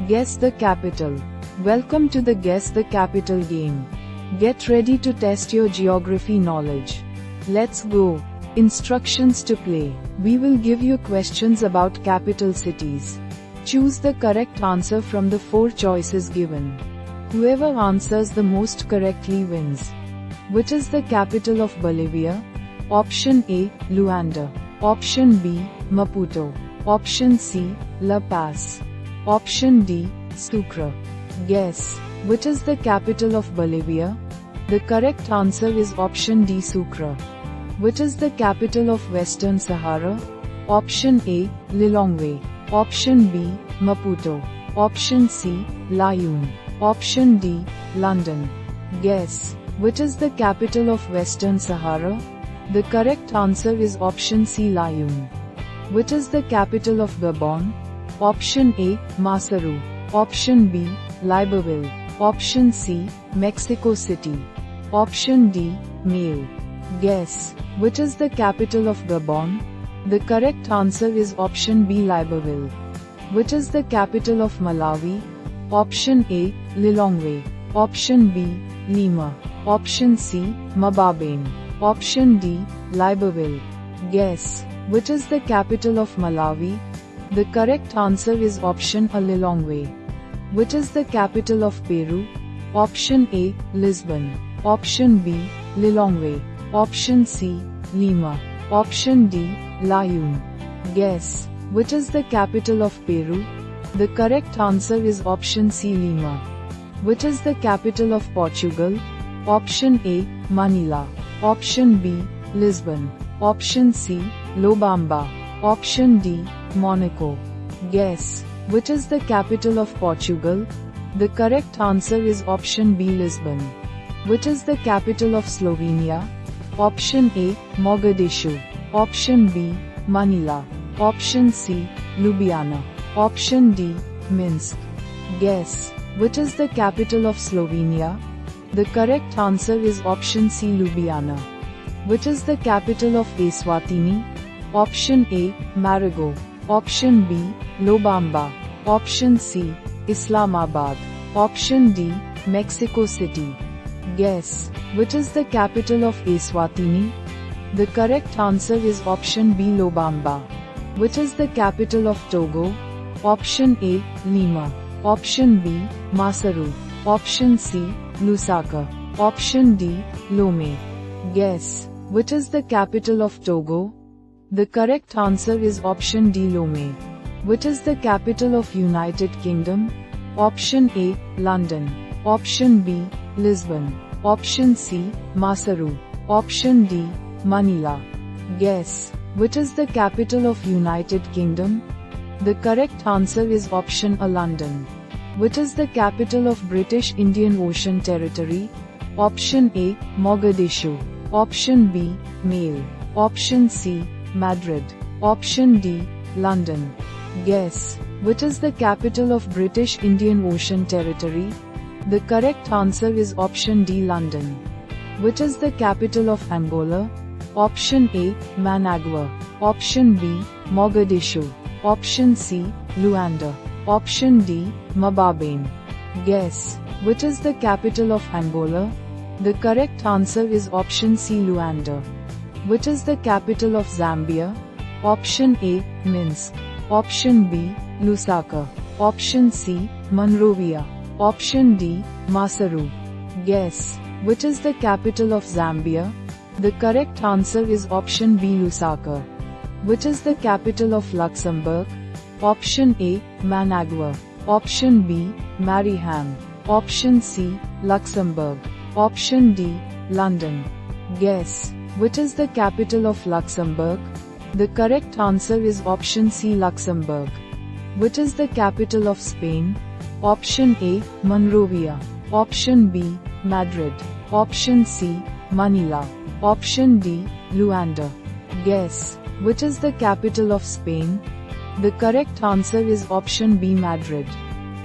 Guess the capital. Welcome to the Guess the Capital game. Get ready to test your geography knowledge. Let's go. Instructions to play. We will give you questions about capital cities. Choose the correct answer from the 4 choices given. Whoever answers the most correctly wins. Which is the capital of Bolivia? Option A, Luanda. Option B, Maputo. Option C, La Paz. Option D, Sucre. Guess. Which is the capital of Bolivia? The correct answer is option D, Sucre. Which is the capital of Western Sahara? Option A, Lilongwe. Option B, Maputo. Option C, Layun. Option D, London. Guess. Which is the capital of Western Sahara? The correct answer is option C, Layun. Which is the capital of Gabon? Option A, Maseru. Option B, Libreville. Option C, Mexico City. Option D, Male. Guess. Which is the capital of Gabon? The correct answer is option B, Libreville. Which is the capital of Malawi? Option A, Lilongwe. Option B, Lima. Option C, Mbabane. Option D, Libreville. Guess. Which is the capital of Malawi? The correct answer is option A, Lilongwe. Which is the capital of Peru? Option A, Lisbon. Option B, Lilongwe. Option C, Lima. Option D, Layun. Guess. Which is the capital of Peru? The correct answer is option C, Lima. Which is the capital of Portugal? Option A, Manila. Option B, Lisbon. Option C, Lobamba. Option D, Monaco. Guess. Which is the capital of Portugal? The correct answer is option B, Lisbon. Which is the capital of Slovenia? Option A, Mogadishu. Option B, Manila. Option C, Ljubljana. Option D, Minsk. Guess. Which is the capital of Slovenia? The correct answer is option C, Ljubljana. Which is the capital of Eswatini? Option A, Marigo. Option B, Lobamba. Option C, Islamabad. Option D, Mexico City. Guess. Which is the capital of Eswatini? The correct answer is option B, Lobamba. Which is the capital of Togo? Option A, Lima. Option B, Maseru. Option C, Lusaka. Option D, Lomé. Guess. Which is the capital of Togo? The correct answer is option D, Lomé. Which is the capital of United Kingdom? Option A, London. Option B, Lisbon. Option C, Maseru. Option D, Manila. Guess. Which is the capital of United Kingdom? The correct answer is option A, London. Which is the capital of British Indian Ocean Territory? Option A, Mogadishu. Option B, Male. Option C, Madrid. Option D, London. Guess. Which is the capital of British Indian Ocean Territory? The correct answer is option D, London. Which is the capital of Angola? Option A, Managua. Option B, Mogadishu. Option C, Luanda. Option D, Mbabane. Guess. Which is the capital of Angola? The correct answer is option C, Luanda. Which is the capital of Zambia? Option A, Minsk. Option B, Lusaka. Option C, Monrovia. Option D, Maseru. Guess. Which is the capital of Zambia? The correct answer is option B, Lusaka. Which is the capital of Luxembourg? Option A, Managua. Option B, Mariehamn. Option C, Luxembourg. Option D, London. Guess. Which is the capital of Luxembourg? The correct answer is option C, Luxembourg. Which is the capital of Spain? Option A, Monrovia. Option B, Madrid. Option C, Manila. Option D, Luanda. Guess. Which is the capital of Spain? The correct answer is option B, Madrid.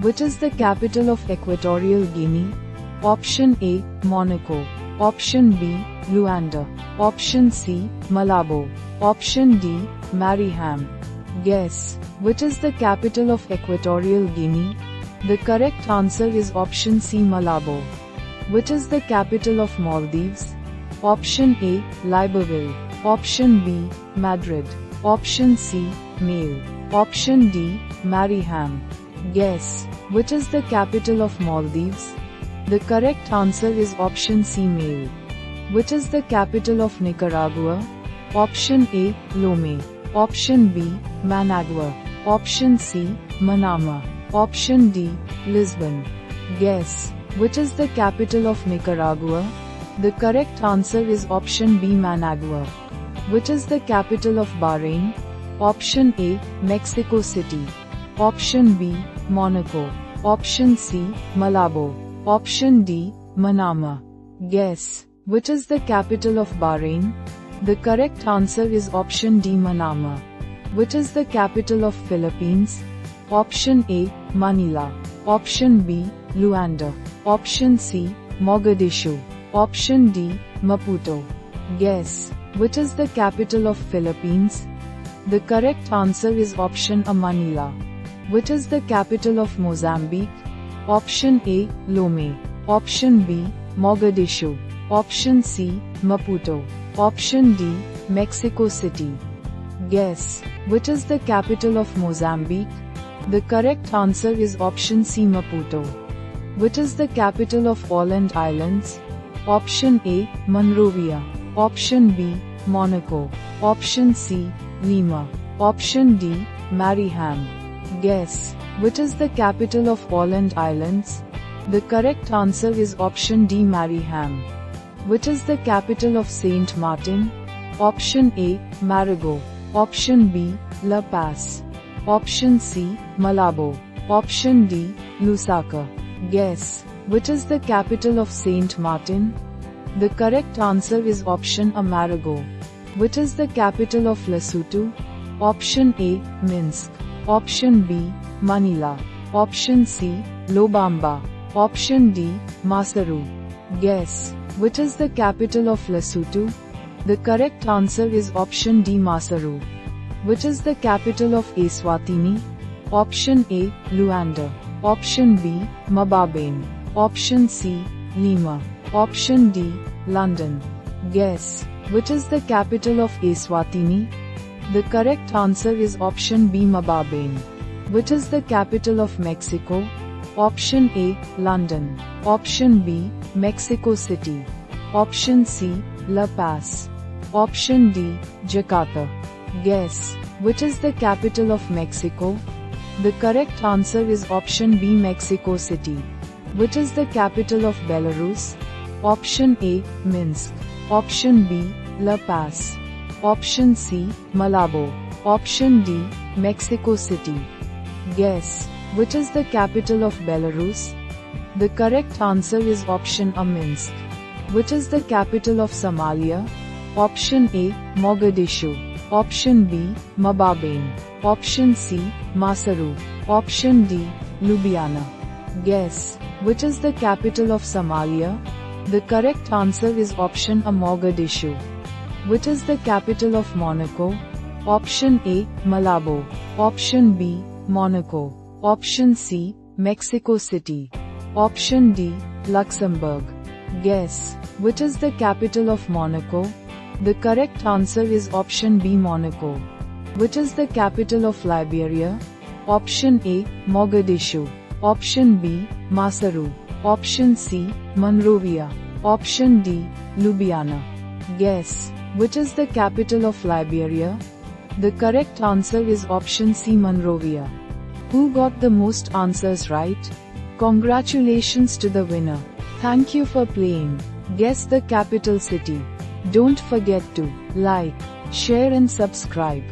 Which is the capital of Equatorial Guinea? Option A, Monaco. Option B, Luanda. Option C, Malabo. Option D, Mariehamn. Guess. Which is the capital of Equatorial Guinea? The correct answer is option C, Malabo. Which is the capital of Maldives? Option A, Libreville. Option B, Madrid. Option C, Male. Option D, Mariehamn. Guess. Which is the capital of Maldives? The correct answer is option C, Male. Which is the capital of Nicaragua? Option A, Lomé. Option B, Managua. Option C, Manama. Option D, Lisbon. Guess. Which is the capital of Nicaragua? The correct answer is option B, Managua. Which is the capital of Bahrain? Option A, Mexico City. Option B, Monaco. Option C, Malabo. Option D, Manama. Guess. Which is the capital of Bahrain? The correct answer is option D, Manama. Which is the capital of Philippines? Option A, Manila. Option B, Luanda. Option C, Mogadishu. Option D, Maputo. Guess. Which is the capital of Philippines? The correct answer is option A, Manila. Which is the capital of Mozambique? Option A, Lomé. Option B, Mogadishu. Option C, Maputo. Option D, Mexico City. Guess. Which is the capital of Mozambique? The correct answer is option C, Maputo. Which is the capital of Åland Islands? Option A, Monrovia. Option B, Monaco. Option C, Lima. Option D, Mariehamn. Guess. Which is the capital of Åland Islands? The correct answer is option D, Mariehamn. Which is the capital of Saint Martin? Option A, Marigot. Option B, La Paz. Option C, Malabo. Option D, Lusaka. Guess. Which is the capital of Saint Martin? The correct answer is option A, Marigot. Which is the capital of Lesotho? Option A, Minsk. Option B, Manila. Option C, Lobamba. Option D, Maseru. Guess. Which is the capital of Lesotho? The correct answer is option D, Maseru. Which is the capital of Eswatini? Option A, Luanda. Option B, Mbabane. Option C, Lima. Option D, London. Guess. Which is the capital of Eswatini? The correct answer is option B, Mbabane. Which is the capital of Mexico? Option A, London. Option B, Mexico City. Option C, La Paz. Option D, Jakarta. Guess. Which is the capital of Mexico? The correct answer is option B, Mexico City. Which is the capital of Belarus? Option A, Minsk. Option B, La Paz. Option C, Malabo. Option D, Mexico City. Guess. Which is the capital of Belarus? The correct answer is option A, Minsk. Which is the capital of Somalia? Option A, Mogadishu. Option B, Mbabane. Option C, Maseru. Option D, Ljubljana. Guess. Which is the capital of Somalia? The correct answer is option A, Mogadishu. Which is the capital of Monaco? Option A, Malabo. Option B, Monaco. Option C, Mexico City. Option D, Luxembourg. Guess. Which is the capital of Monaco? The correct answer is option B, Monaco. Which is the capital of Liberia? Option A, Mogadishu. Option B, Maseru. Option C, Monrovia. Option D, Ljubljana. Guess. Which is the capital of Liberia? The correct answer is option C, Monrovia. Who got the most answers right? Congratulations to the winner. Thank you for playing Guess the Capital City. Don't forget to like, share and subscribe.